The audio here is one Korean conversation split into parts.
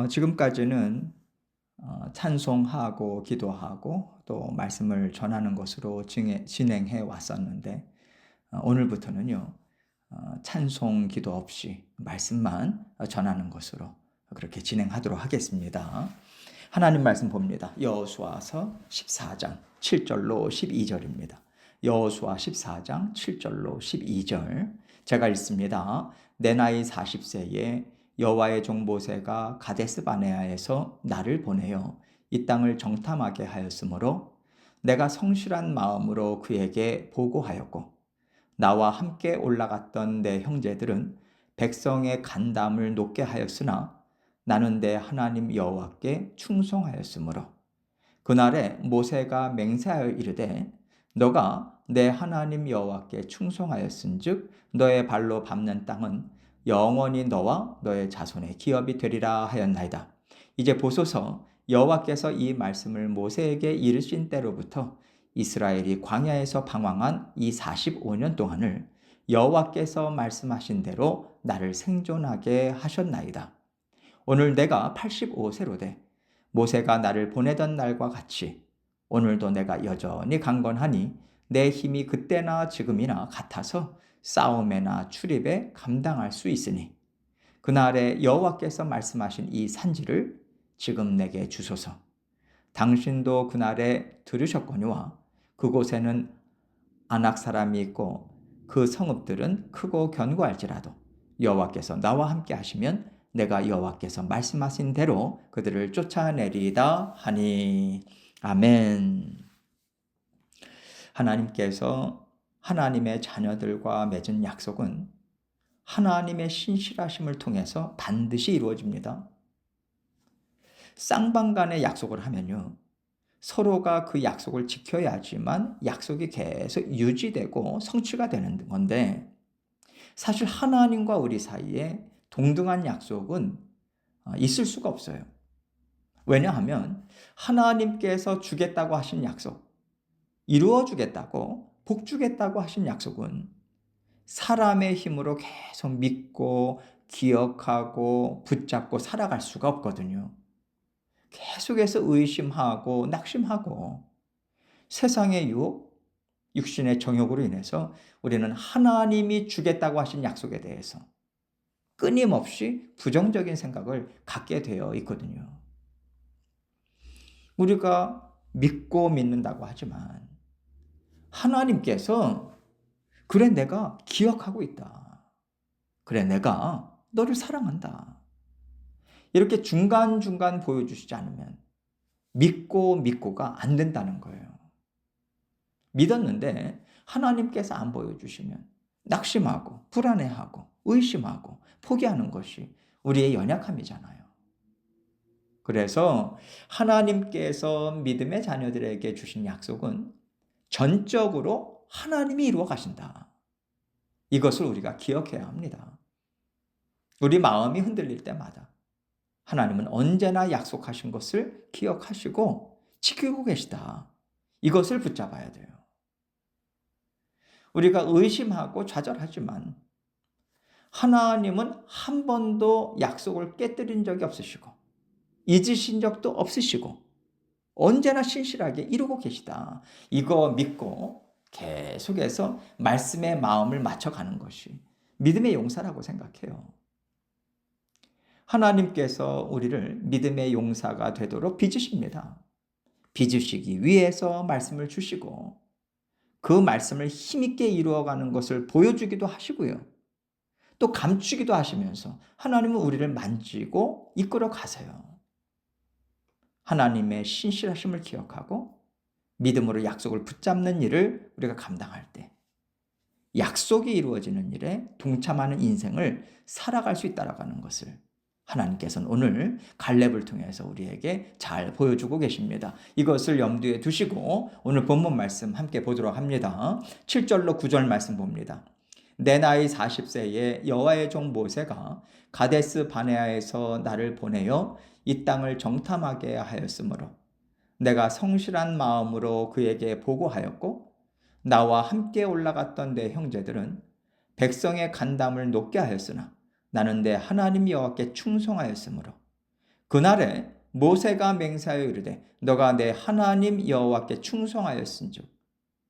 지금까지는 찬송하고 기도하고 또 말씀을 전하는 것으로 진행해 왔었는데, 오늘부터는요, 찬송 기도 없이 말씀만 전하는 것으로 그렇게 진행하도록 하겠습니다. 하나님 말씀 봅니다. 여호수아서 14장 7절로 12절입니다. 여호수아 14장 7절로 12절 제가 읽습니다. 내 나이 40세에 여호와의 종 모세가 가데스 바네아에서 나를 보내어 이 땅을 정탐하게 하였으므로 내가 성실한 마음으로 그에게 보고하였고, 나와 함께 올라갔던 내 형제들은 백성의 간담을 높게 하였으나 나는 내 하나님 여호와께 충성하였으므로 그날에 모세가 맹세하여 이르되 너가 내 하나님 여호와께 충성하였은즉 너의 발로 밟는 땅은 영원히 너와 너의 자손의 기업이 되리라 하였나이다. 이제 보소서, 여호와께서 이 말씀을 모세에게 이르신 때로부터 이스라엘이 광야에서 방황한 이 45년 동안을 여호와께서 말씀하신 대로 나를 생존하게 하셨나이다. 오늘 내가 85세로 돼 모세가 나를 보내던 날과 같이 오늘도 내가 여전히 강건하니 내 힘이 그때나 지금이나 같아서 싸움에나 출입에 감당할 수 있으니 그날에 여호와께서 말씀하신 이 산지를 지금 내게 주소서. 당신도 그날에 들으셨거니와 그곳에는 아낙 사람이 있고 그 성읍들은 크고 견고할지라도 여호와께서 나와 함께 하시면 내가 여호와께서 말씀하신 대로 그들을 쫓아내리이다 하니. 아멘. 하나님께서 하나님의 자녀들과 맺은 약속은 하나님의 신실하심을 통해서 반드시 이루어집니다. 쌍방간의 약속을 하면요, 서로가 그 약속을 지켜야지만 약속이 계속 유지되고 성취가 되는 건데, 사실 하나님과 우리 사이에 동등한 약속은 있을 수가 없어요. 왜냐하면 하나님께서 주겠다고 하신 약속, 이루어 주겠다고, 복 주겠다고 하신 약속은 사람의 힘으로 계속 믿고 기억하고 붙잡고 살아갈 수가 없거든요. 계속해서 의심하고 낙심하고 세상의 유혹, 육신의 정욕으로 인해서 우리는 하나님이 주겠다고 하신 약속에 대해서 끊임없이 부정적인 생각을 갖게 되어 있거든요. 우리가 믿고 믿는다고 하지만 하나님께서 그래 내가 기억하고 있다. 그래 내가 너를 사랑한다. 이렇게 중간중간 보여주시지 않으면 믿고가 안 된다는 거예요. 믿었는데 하나님께서 안 보여주시면 낙심하고 불안해하고 의심하고 포기하는 것이 우리의 연약함이잖아요. 그래서 하나님께서 믿음의 자녀들에게 주신 약속은 전적으로 하나님이 이루어 가신다. 이것을 우리가 기억해야 합니다. 우리 마음이 흔들릴 때마다 하나님은 언제나 약속하신 것을 기억하시고 지키고 계시다. 이것을 붙잡아야 돼요. 우리가 의심하고 좌절하지만 하나님은 한 번도 약속을 깨뜨린 적이 없으시고 잊으신 적도 없으시고 언제나 신실하게 이루고 계시다. 이거 믿고 계속해서 말씀에 마음을 맞춰가는 것이 믿음의 용사라고 생각해요. 하나님께서 우리를 믿음의 용사가 되도록 빚으십니다. 빚으시기 위해서 말씀을 주시고 그 말씀을 힘있게 이루어가는 것을 보여주기도 하시고요. 또 감추기도 하시면서 하나님은 우리를 만지고 이끌어 가세요. 하나님의 신실하심을 기억하고 믿음으로 약속을 붙잡는 일을 우리가 감당할 때 약속이 이루어지는 일에 동참하는 인생을 살아갈 수 있다는 것을 하나님께서는 오늘 갈렙을 통해서 우리에게 잘 보여주고 계십니다. 이것을 염두에 두시고 오늘 본문 말씀 함께 보도록 합니다. 7절로 9절 말씀 봅니다. 내 나이 40세에 여호와의 종 모세가 가데스 바네아에서 나를 보내어 이 땅을 정탐하게 하였으므로 내가 성실한 마음으로 그에게 보고하였고, 나와 함께 올라갔던 내 형제들은 백성의 간담을 높게 하였으나 나는 내 하나님 여호와께 충성하였으므로 그날에 모세가 맹세하여 이르되 너가 내 하나님 여호와께 충성하였은즉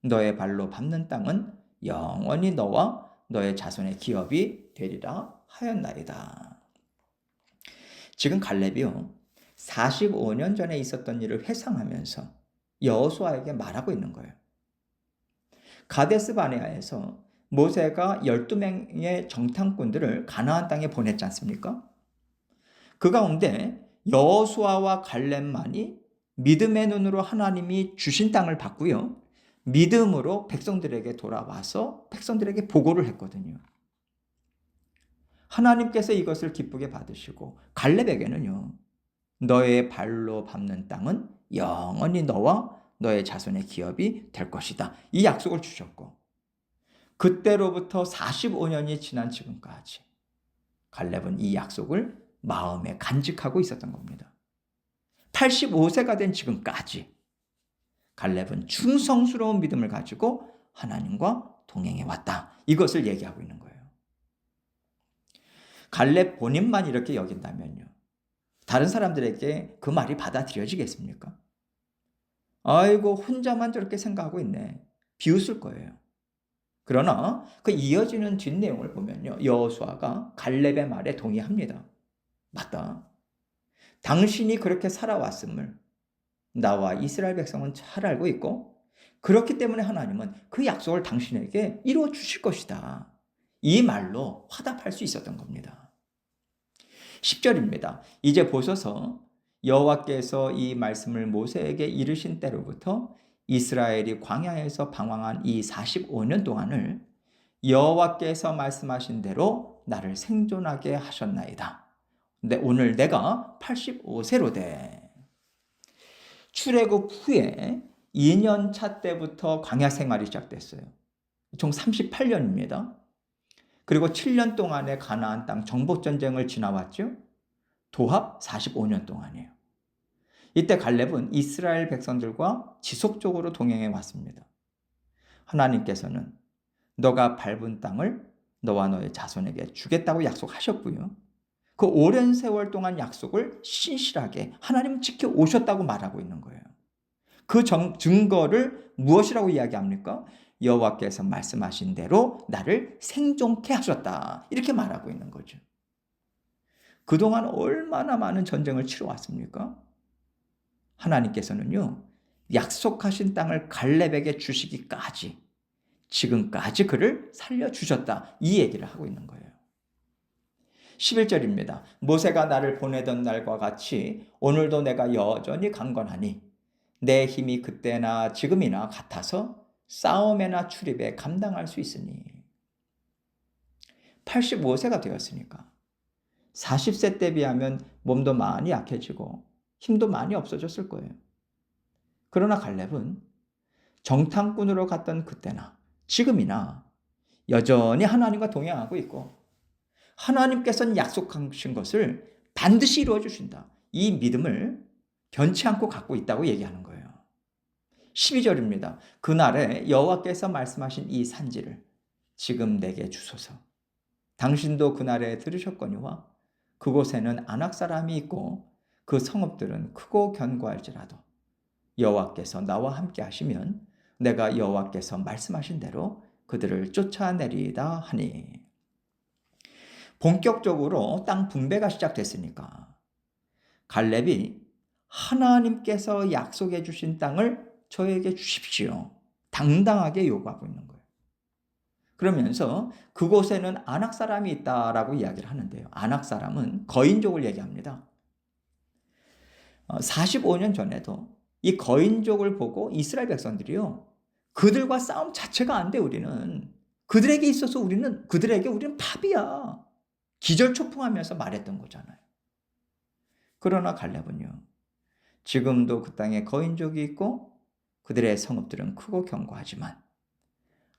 너의 발로 밟는 땅은 영원히 너와 너의 자손의 기업이 되리라 하였나이다. 지금 갈렙이요 45년 전에 있었던 일을 회상하면서 여호수아에게 말하고 있는 거예요. 가데스 바네아에서 모세가 12명의 정탐꾼들을 가나안 땅에 보냈지 않습니까? 그 가운데 여호수아와 갈렙만이 믿음의 눈으로 하나님이 주신 땅을 봤고요. 믿음으로 백성들에게 돌아와서 백성들에게 보고를 했거든요. 하나님께서 이것을 기쁘게 받으시고 갈렙에게는요. 너의 발로 밟는 땅은 영원히 너와 너의 자손의 기업이 될 것이다. 이 약속을 주셨고 그때로부터 45년이 지난 지금까지 갈렙은 이 약속을 마음에 간직하고 있었던 겁니다. 85세가 된 지금까지 갈렙은 충성스러운 믿음을 가지고 하나님과 동행해 왔다. 이것을 얘기하고 있는 거예요. 갈렙 본인만 이렇게 여긴다면요. 다른 사람들에게 그 말이 받아들여지겠습니까? 아이고 혼자만 저렇게 생각하고 있네. 비웃을 거예요. 그러나 그 이어지는 뒷내용을 보면요. 여호수아가 갈렙의 말에 동의합니다. 맞다. 당신이 그렇게 살아왔음을 나와 이스라엘 백성은 잘 알고 있고 그렇기 때문에 하나님은 그 약속을 당신에게 이루어 주실 것이다. 이 말로 화답할 수 있었던 겁니다. 10절입니다. 이제 보소서 여호와께서 이 말씀을 모세에게 이르신 때로부터 이스라엘이 광야에서 방황한 이 45년 동안을 여호와께서 말씀하신 대로 나를 생존하게 하셨나이다. 근데 오늘 내가 85세로 돼. 출애굽 후에 2년 차 때부터 광야 생활이 시작됐어요. 총 38년입니다. 그리고 7년 동안의 가나안 땅 정복 전쟁을 지나왔죠. 도합 45년 동안이에요. 이때 갈렙은 이스라엘 백성들과 지속적으로 동행해 왔습니다. 하나님께서는 너가 밟은 땅을 너와 너의 자손에게 주겠다고 약속하셨고요. 그 오랜 세월 동안 약속을 신실하게 하나님은 지켜오셨다고 말하고 있는 거예요. 그 증거를 무엇이라고 이야기합니까? 여호와께서 말씀하신 대로 나를 생존케 하셨다. 이렇게 말하고 있는 거죠. 그동안 얼마나 많은 전쟁을 치러왔습니까? 하나님께서는요. 약속하신 땅을 갈렙에게 주시기까지 지금까지 그를 살려주셨다. 이 얘기를 하고 있는 거예요. 11절입니다. 모세가 나를 보내던 날과 같이 오늘도 내가 여전히 강건하니 내 힘이 그때나 지금이나 같아서 싸움에나 출입에 감당할 수 있으니 85세가 되었으니까 40세 때 비하면 몸도 많이 약해지고 힘도 많이 없어졌을 거예요. 그러나 갈렙은 정탐꾼으로 갔던 그때나 지금이나 여전히 하나님과 동행하고 있고 하나님께서는 약속하신 것을 반드시 이루어 주신다. 이 믿음을 변치 않고 갖고 있다고 얘기하는 거예요. 12절입니다. 그날에 여호와께서 말씀하신 이 산지를 지금 내게 주소서. 당신도 그날에 들으셨거니와 그곳에는 아낙 사람이 있고 그 성읍들은 크고 견고할지라도 여호와께서 나와 함께 하시면 내가 여호와께서 말씀하신 대로 그들을 쫓아내리이다 하니. 본격적으로 땅 분배가 시작됐으니까 갈렙이 하나님께서 약속해 주신 땅을 저에게 주십시오. 당당하게 요구하고 있는 거예요. 그러면서 그곳에는 아낙 사람이 있다라고 이야기를 하는데요. 아낙 사람은 거인족을 얘기합니다. 45년 전에도 이 거인족을 보고 이스라엘 백성들이요. 그들과 싸움 자체가 안 돼 우리는. 그들에게 있어서 그들에게 우리는 팝이야. 기절초풍하면서 말했던 거잖아요. 그러나 갈렙은요. 지금도 그 땅에 거인족이 있고 그들의 성읍들은 크고 견고하지만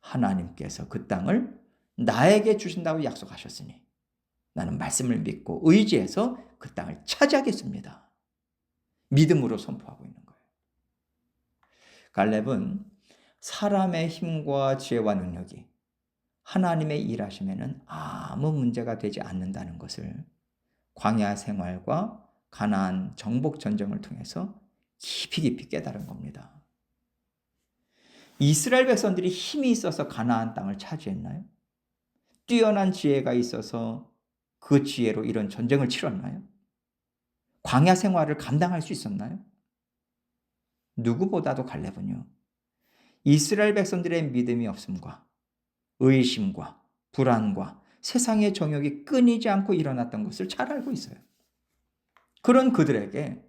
하나님께서 그 땅을 나에게 주신다고 약속하셨으니 나는 말씀을 믿고 의지해서 그 땅을 차지하겠습니다. 믿음으로 선포하고 있는 거예요. 갈렙은 사람의 힘과 지혜와 능력이 하나님의 일하심에는 아무 문제가 되지 않는다는 것을 광야 생활과 가나안 정복 전쟁을 통해서 깊이 깨달은 겁니다. 이스라엘 백성들이 힘이 있어서 가나안 땅을 차지했나요? 뛰어난 지혜가 있어서 그 지혜로 이런 전쟁을 치렀나요? 광야 생활을 감당할 수 있었나요? 누구보다도 갈렙은요, 이스라엘 백성들의 믿음이 없음과 의심과 불안과 세상의 정욕이 끊이지 않고 일어났던 것을 잘 알고 있어요. 그런 그들에게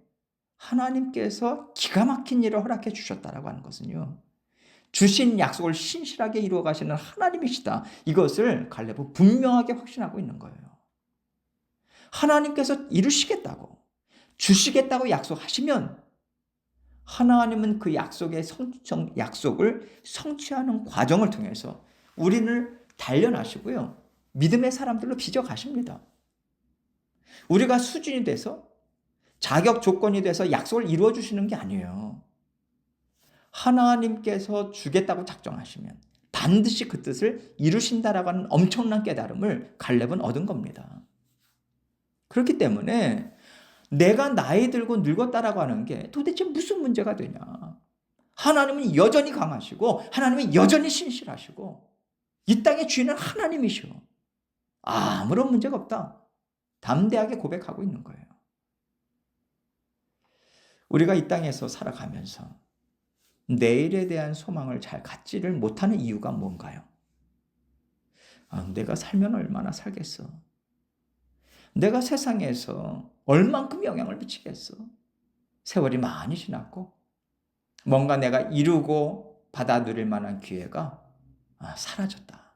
하나님께서 기가 막힌 일을 허락해 주셨다라고 하는 것은요, 주신 약속을 신실하게 이루어 가시는 하나님이시다. 이것을 갈렙은 분명하게 확신하고 있는 거예요. 하나님께서 이루시겠다고, 주시겠다고 약속하시면 하나님은 그 약속을 성취하는 과정을 통해서 우리를 단련하시고요, 믿음의 사람들로 빚어 가십니다. 우리가 수준이 돼서 자격 조건이 돼서 약속을 이루어 주시는 게 아니에요. 하나님께서 주겠다고 작정하시면 반드시 그 뜻을 이루신다라고 하는 엄청난 깨달음을 갈렙은 얻은 겁니다. 그렇기 때문에 내가 나이 들고 늙었다라고 하는 게 도대체 무슨 문제가 되냐. 하나님은 여전히 강하시고 하나님은 여전히 신실하시고 이 땅의 주인은 하나님이시오. 아무런 문제가 없다. 담대하게 고백하고 있는 거예요. 우리가 이 땅에서 살아가면서 내일에 대한 소망을 잘 갖지를 못하는 이유가 뭔가요? 내가 살면 얼마나 살겠어? 내가 세상에서 얼만큼 영향을 미치겠어? 세월이 많이 지났고 뭔가 내가 이루고 받아 누릴 만한 기회가 사라졌다.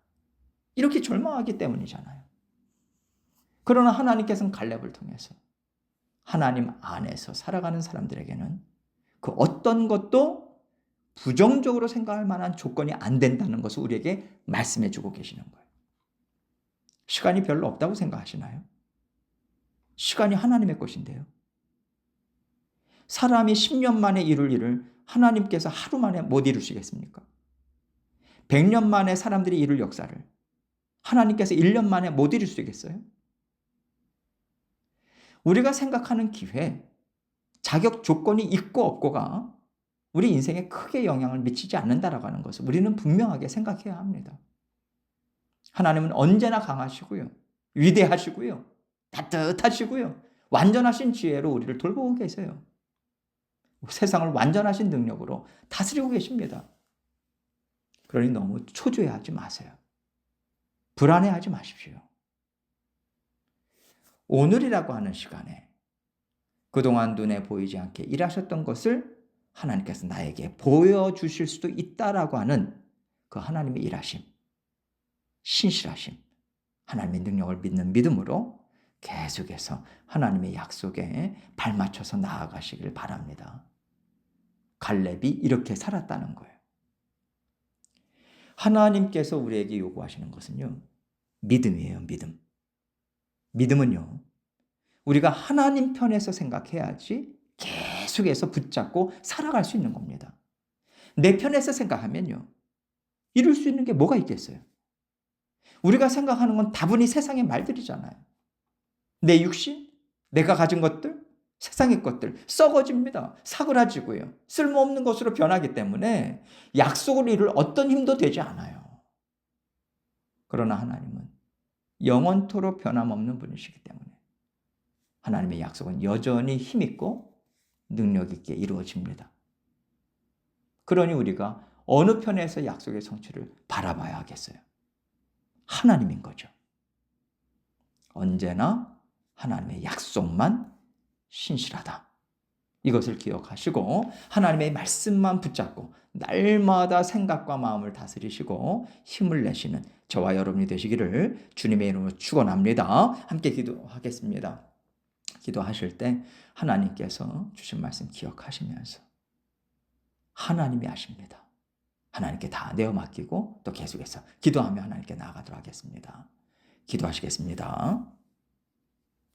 이렇게 절망하기 때문이잖아요. 그러나 하나님께서는 갈렙을 통해서 하나님 안에서 살아가는 사람들에게는 그 어떤 것도 부정적으로 생각할 만한 조건이 안 된다는 것을 우리에게 말씀해 주고 계시는 거예요. 시간이 별로 없다고 생각하시나요? 시간이 하나님의 것인데요. 사람이 10년 만에 이룰 일을 하나님께서 하루 만에 못 이루시겠습니까? 100년 만에 사람들이 이룰 역사를 하나님께서 1년 만에 못 이룰 수 있겠어요? 우리가 생각하는 기회, 자격 조건이 있고 없고가 우리 인생에 크게 영향을 미치지 않는다라고 하는 것을 우리는 분명하게 생각해야 합니다. 하나님은 언제나 강하시고요, 위대하시고요, 따뜻하시고요, 완전하신 지혜로 우리를 돌보고 계세요. 세상을 완전하신 능력으로 다스리고 계십니다. 그러니 너무 초조해하지 마세요. 불안해하지 마십시오. 오늘이라고 하는 시간에 그동안 눈에 보이지 않게 일하셨던 것을 하나님께서 나에게 보여주실 수도 있다라고 하는 그 하나님의 일하심, 신실하심, 하나님의 능력을 믿는 믿음으로 계속해서 하나님의 약속에 발맞춰서 나아가시길 바랍니다. 갈렙이 이렇게 살았다는 거예요. 하나님께서 우리에게 요구하시는 것은요, 믿음이에요, 믿음. 믿음은요, 우리가 하나님 편에서 생각해야지 계속해서 붙잡고 살아갈 수 있는 겁니다. 내 편에서 생각하면요, 이룰 수 있는 게 뭐가 있겠어요? 우리가 생각하는 건 다분히 세상의 말들이잖아요. 내 육신, 내가 가진 것들, 세상의 것들 썩어집니다. 사그라지고요, 쓸모없는 것으로 변하기 때문에 약속을 이룰 어떤 힘도 되지 않아요. 그러나 하나님은 영원토록 변함없는 분이시기 때문에 하나님의 약속은 여전히 힘있고 능력 있게 이루어집니다. 그러니 우리가 어느 편에서 약속의 성취를 바라봐야 하겠어요? 하나님인 거죠. 언제나 하나님의 약속만 신실하다. 이것을 기억하시고 하나님의 말씀만 붙잡고 날마다 생각과 마음을 다스리시고 힘을 내시는 저와 여러분이 되시기를 주님의 이름으로 축원합니다. 함께 기도하겠습니다. 기도하실 때 하나님께서 주신 말씀 기억하시면서 하나님이 아십니다. 하나님께 다 내어 맡기고 또 계속해서 기도하며 하나님께 나아가도록 하겠습니다. 기도하시겠습니다.